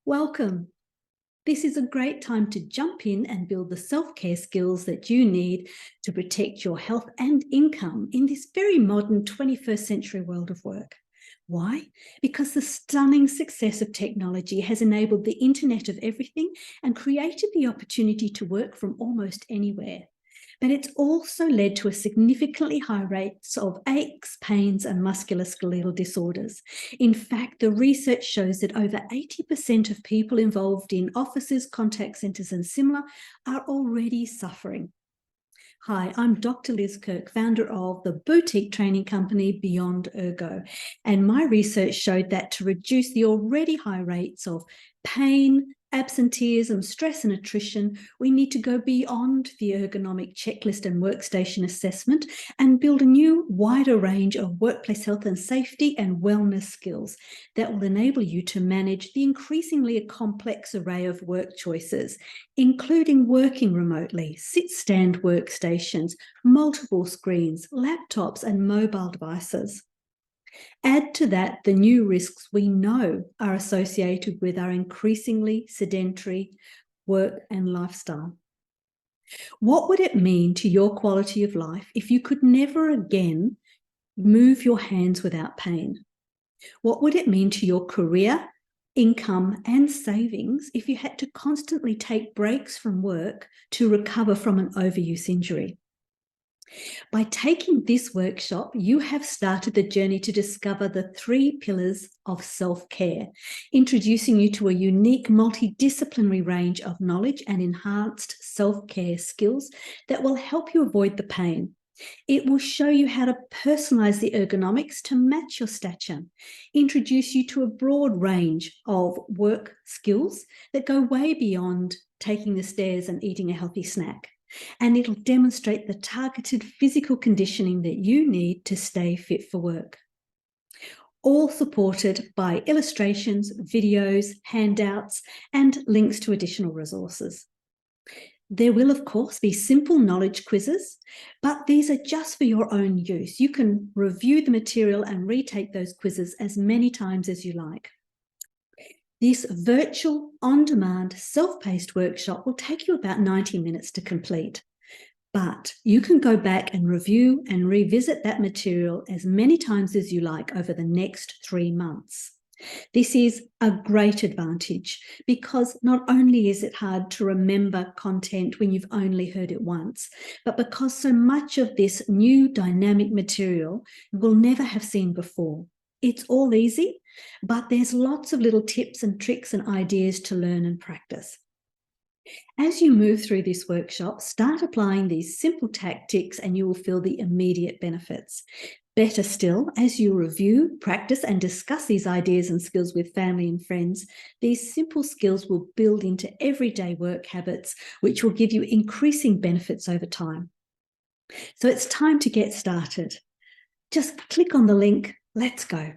Welcome. This is a great time to jump in and build the self-care skills that you need to protect your health and income in this very modern 21st century world of work. Why? Because the stunning success of technology has enabled the Internet of Everything and created the opportunity to work from almost anywhere. But it's also led to a significantly high rates of aches, pains, and musculoskeletal disorders. In fact, the research shows that over 80% of people involved in offices, contact centres, and similar are already suffering. Hi, I'm Dr. Liz Kirk, founder of the boutique training company Beyond Ergo, and my research showed that to reduce the already high rates of pain, absenteeism, stress, and attrition, we need to go beyond the ergonomic checklist and workstation assessment and build a new, wider range of workplace health and safety and wellness skills that will enable you to manage the increasingly complex array of work choices, including working remotely, sit-stand workstations, multiple screens, laptops, and mobile devices. Add to that the new risks we know are associated with our increasingly sedentary work and lifestyle. What would it mean to your quality of life if you could never again move your hands without pain? What would it mean to your career, income, and savings if you had to constantly take breaks from work to recover from an overuse injury? By taking this workshop, you have started the journey to discover the 3 pillars of self-care, introducing you to a unique multidisciplinary range of knowledge and enhanced self-care skills that will help you avoid the pain. It will show you how to personalize the ergonomics to match your stature, introduce you to a broad range of work skills that go way beyond taking the stairs and eating a healthy snack. And it'll demonstrate the targeted physical conditioning that you need to stay fit for work. All supported by illustrations, videos, handouts, and links to additional resources. There will, of course, be simple knowledge quizzes, but these are just for your own use. You can review the material and retake those quizzes as many times as you like. This virtual, on-demand, self-paced workshop will take you about 90 minutes to complete. But you can go back and review and revisit that material as many times as you like over the next 3 months. This is a great advantage because not only is it hard to remember content when you've only heard it once, but because so much of this new dynamic material you will never have seen before. It's all easy, but there's lots of little tips and tricks and ideas to learn and practice. As you move through this workshop, start applying these simple tactics and you will feel the immediate benefits. Better still, as you review, practice, and discuss these ideas and skills with family and friends, these simple skills will build into everyday work habits, which will give you increasing benefits over time. So it's time to get started. Just click on the link. Let's go.